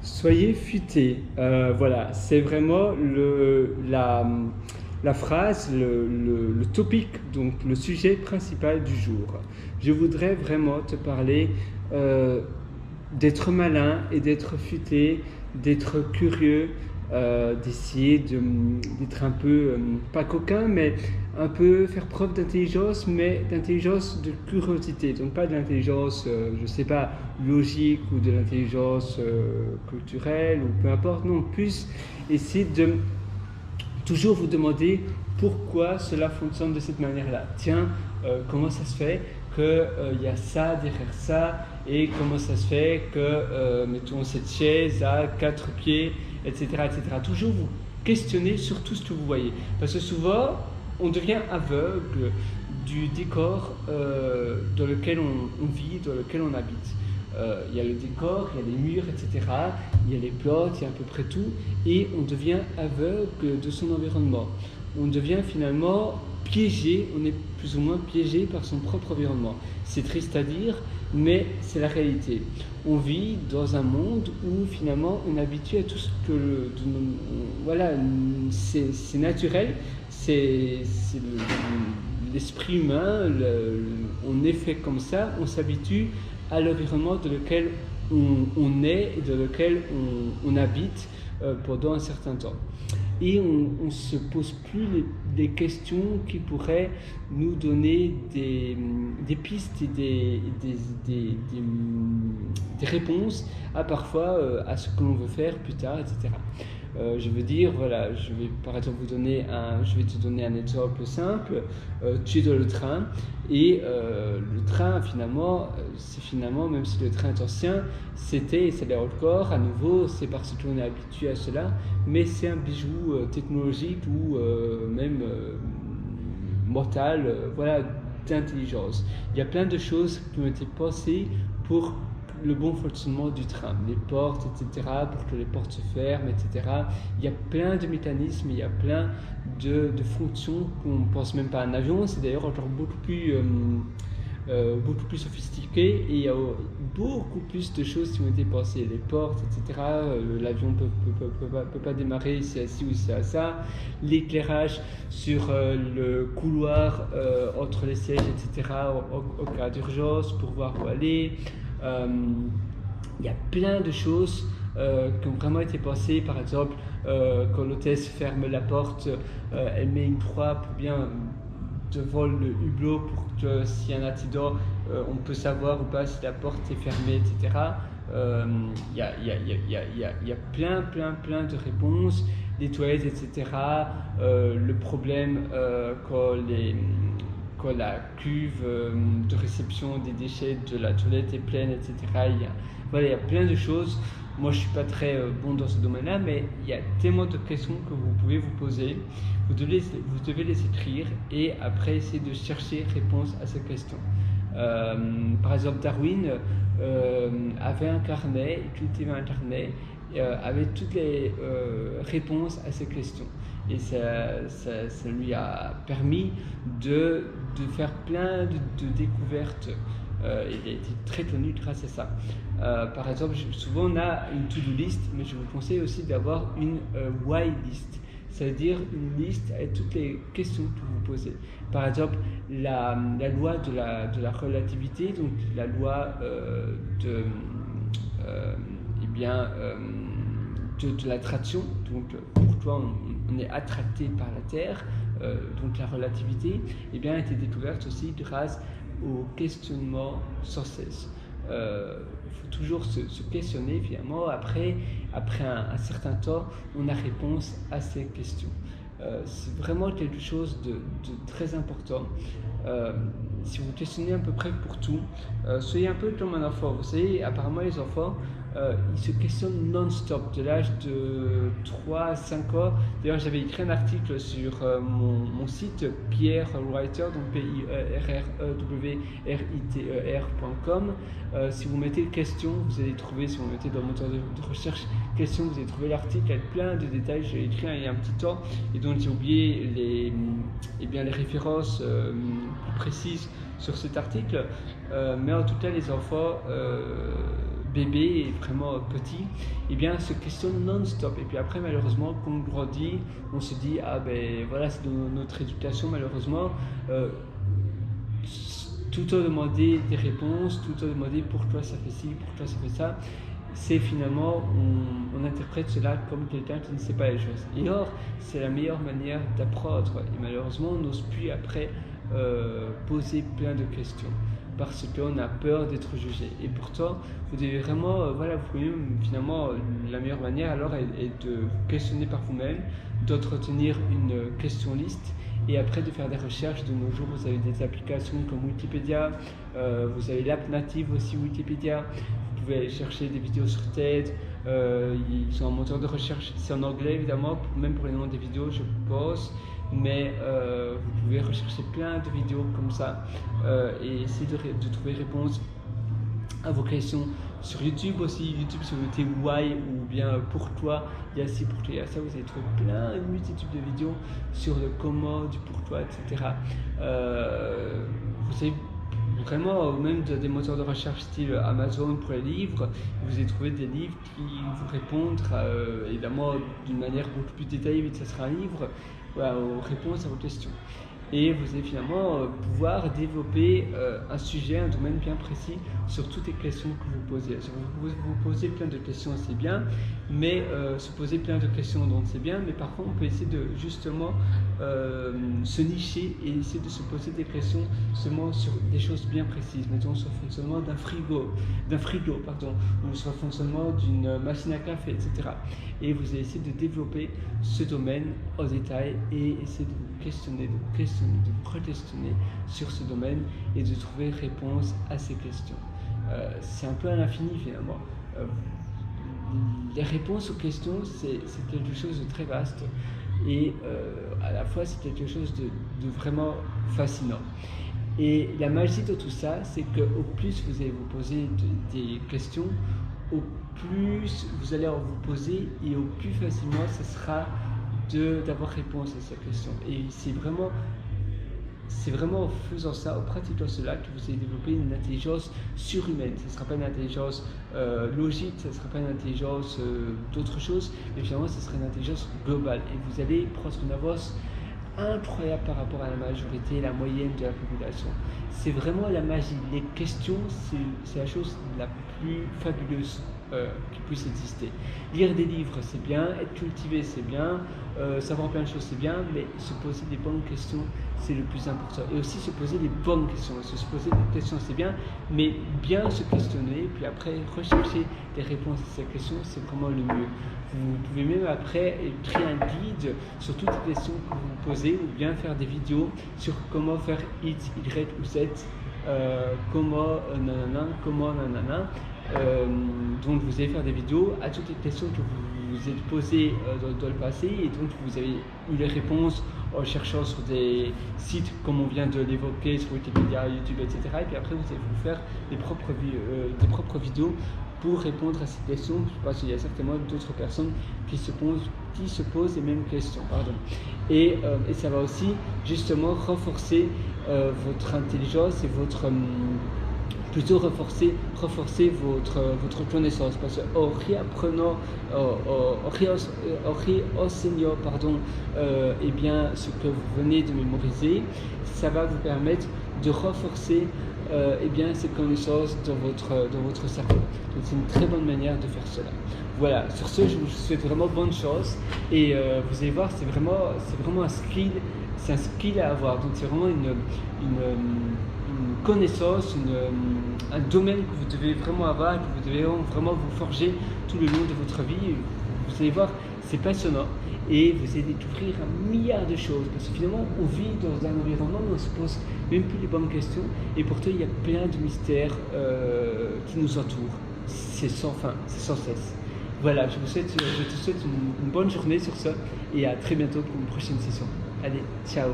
Soyez futés. Voilà, c'est vraiment la phrase, le topic, donc le sujet principal du jour. Je voudrais vraiment te parler d'être malin et d'être futé, d'être curieux, d'essayer d'être un peu, pas coquin, mais un peu faire preuve d'intelligence, mais d'intelligence de curiosité. Donc pas de l'intelligence, je sais pas, logique ou de l'intelligence culturelle ou peu importe. Non, plus essayer de toujours vous demander pourquoi cela fonctionne de cette manière-là. Tiens, comment ça se fait qu'il y a ça derrière ça, et comment ça se fait que, mettons, cette chaise a 4 pieds, etc., etc. Toujours vous questionner sur tout ce que vous voyez. Parce que souvent, on devient aveugle du décor dans lequel on vit, dans lequel on habite. Il y a le décor, il y a les murs, etc. Il y a les plantes, il y a à peu près tout. Et on devient aveugle de son environnement. On devient finalement piégé, on est plus ou moins piégé par son propre environnement. C'est triste à dire, mais c'est la réalité. On vit dans un monde où finalement on est habitué à tout ce que voilà, c'est naturel, c'est l'esprit humain, on est fait comme ça, on s'habitue à l'environnement dans lequel on est et dans lequel on habite pendant un certain temps. Et on ne se pose plus des questions qui pourraient nous donner des pistes et des réponses à parfois à ce que l'on veut faire plus tard, etc. Je veux dire, voilà, je vais par exemple je vais te donner un exemple simple. Tu es dans le train et le train finalement, même si le train est ancien, c'était et ça l'est encore. À nouveau, c'est parce qu'on est habitué à cela, mais c'est un bijou technologique ou même mortal, voilà, d'intelligence. Il y a plein de choses qui ont été pensées pour le bon fonctionnement du train, les portes, etc., pour que les portes se ferment, etc. Il y a plein de mécanismes, il y a plein de fonctions qu'on ne pense même pas à un avion. C'est d'ailleurs encore beaucoup plus sophistiqué, et il y a beaucoup plus de choses qui ont été pensées, les portes, etc. L'avion peut pas démarrer, c'est assis ou c'est à ça. L'éclairage sur le couloir entre les sièges, etc. au cas d'urgence pour voir où aller. Il y a plein de choses qui ont vraiment été pensées. Par exemple, quand l'hôtesse ferme la porte, elle met une croix pour bien devant le hublot pour que s'il y a un accident, on peut savoir ou pas si la porte est fermée, etc. Il y a plein de réponses, les toilettes, etc. Le problème quand la cuve de réception des déchets de la toilette est pleine, etc. Il y a plein de choses. Moi, je ne suis pas très bon dans ce domaine-là, mais il y a tellement de questions que vous pouvez vous poser. Vous devez les écrire et après essayer de chercher réponse à ces questions. Par exemple, Darwin avait un carnet, il cultivait un carnet, avait toutes les réponses à ces questions. Et ça lui a permis de faire plein de découvertes. Il a été très connu grâce à ça. Par exemple, souvent on a une to-do list, mais je vous conseille aussi d'avoir une why list, c'est-à-dire une liste avec toutes les questions que vous posez. Par exemple, la loi de la relativité, donc la loi de l'attraction, donc pourquoi on est attracté par la Terre, donc la relativité, a été découverte aussi grâce au questionnement sans cesse. Il faut toujours se questionner, finalement. Après un certain temps, on a réponse à ces questions. C'est vraiment quelque chose de très important. Si vous questionnez à peu près pour tout, soyez un peu comme un enfant. Vous savez, apparemment les enfants, ils se questionnent non-stop de l'âge de 3 à 5 ans. D'ailleurs, j'avais écrit un article sur mon site Pierre Writer, donc PIRERWRITER.com. Si vous mettez question, vous allez trouver, si vous mettez dans le moteur de recherche question, vous allez trouver l'article avec plein de détails. J'ai écrit il y a un petit temps et donc j'ai oublié les références plus précises sur cet article. Mais en tout cas, les enfants bébé et vraiment petit, eh bien, se questionne non-stop. Et puis après, malheureusement, quand on grandit, on se dit, ah ben voilà, c'est notre éducation, malheureusement. Tout a demandé des réponses, tout a demandé pour toi ça fait ci, pour toi ça fait ça. C'est finalement, on interprète cela comme quelqu'un qui ne sait pas les choses. Et or, c'est la meilleure manière d'apprendre. Et malheureusement, on n'ose plus après poser plein de questions parce qu'on a peur d'être jugé. Et pourtant, vous devez vraiment, voilà, vous pouvez finalement, la meilleure manière alors est de questionner par vous-même, d'entretenir une question liste et après de faire des recherches. De nos jours, vous avez des applications comme Wikipédia, vous avez l'app native aussi Wikipédia. Vous pouvez aller chercher des vidéos sur TED, ils ont un moteur de recherche, c'est en anglais évidemment, même pour les noms des vidéos je pense, mais vous pouvez rechercher plein de vidéos comme ça et essayer de trouver réponse à vos questions. Sur YouTube aussi, YouTube si vous mettez why ou bien pour toi, il y a ci pour toi, il y a ça, vous allez trouver plein, une multitude de vidéos sur le comment, du pourquoi, etc. Vous savez, vraiment, même des moteurs de recherche style Amazon pour les livres, vous allez trouver des livres qui vous répondent évidemment d'une manière beaucoup plus détaillée, mais ça sera un livre voilà, aux réponses à vos questions. Et vous allez finalement pouvoir développer un sujet, un domaine bien précis sur toutes les questions que vous posez. Vous posez plein de questions, c'est bien, mais se poser plein de questions, donc c'est bien, mais parfois on peut essayer de justement se nicher et essayer de se poser des questions seulement sur des choses bien précises, mettons sur le fonctionnement d'un frigo, ou sur le fonctionnement d'une machine à café, etc. Et vous allez essayer de développer ce domaine en détail et essayer de vous questionner, de vous re-questionner sur ce domaine et de trouver réponse à ces questions. C'est un peu à l'infini finalement. Les réponses aux questions, c'est quelque chose de très vaste et à la fois c'est quelque chose de vraiment fascinant. Et la magie de tout ça, c'est qu'au plus vous allez vous poser des questions, au plus vous allez en vous poser et au plus facilement ce sera d'avoir réponse à ces questions. Et c'est vraiment en faisant ça, en pratiquant cela, que vous allez développer une intelligence surhumaine. Ce ne sera pas une intelligence logique, ce ne sera pas une intelligence d'autre chose, mais finalement ce sera une intelligence globale. Et vous allez prendre une avance incroyable par rapport à la majorité, la moyenne de la population. C'est vraiment la magie. Les questions, c'est la chose la plus fabuleuse qui puisse exister. Lire des livres, c'est bien, être cultivé, c'est bien, savoir plein de choses, c'est bien, mais se poser des bonnes questions, c'est le plus important. Et aussi se poser les bonnes questions. Parce que se poser des questions, c'est bien, mais bien se questionner, puis après rechercher des réponses à ces questions, c'est vraiment le mieux. Vous pouvez même après créer un guide sur toutes les questions que vous vous posez, ou bien faire des vidéos sur comment faire X, Y ou Z, comment nanana. Donc vous allez faire des vidéos à toutes les questions que vous vous êtes posées dans le passé, et donc vous avez eu les réponses en cherchant sur des sites comme on vient de l'évoquer, sur Wikipédia, YouTube, etc. Et puis après vous allez vous faire des propres vidéos pour répondre à ces questions, parce qu'il y a certainement d'autres personnes qui se posent les mêmes questions. Et ça va aussi justement renforcer votre intelligence et plutôt renforcer votre connaissance, parce qu'en enseignant eh bien, ce que vous venez de mémoriser, ça va vous permettre de renforcer eh bien, ces connaissances dans votre cerveau. Donc c'est une très bonne manière de faire cela. Voilà, sur ce, je vous souhaite vraiment bonne chance, et vous allez voir, c'est vraiment un skill à avoir. Donc c'est vraiment une connaissance, un domaine que vous devez vraiment avoir, que vous devez vraiment vous forger tout le long de votre vie. Vous allez voir, c'est passionnant et vous allez découvrir un milliard de choses, parce que finalement on vit dans un environnement où on se pose même plus les bonnes questions, et pourtant il y a plein de mystères qui nous entourent. C'est sans fin, c'est sans cesse. Voilà, je te souhaite une bonne journée sur ça, et à très bientôt pour une prochaine session. Allez, ciao!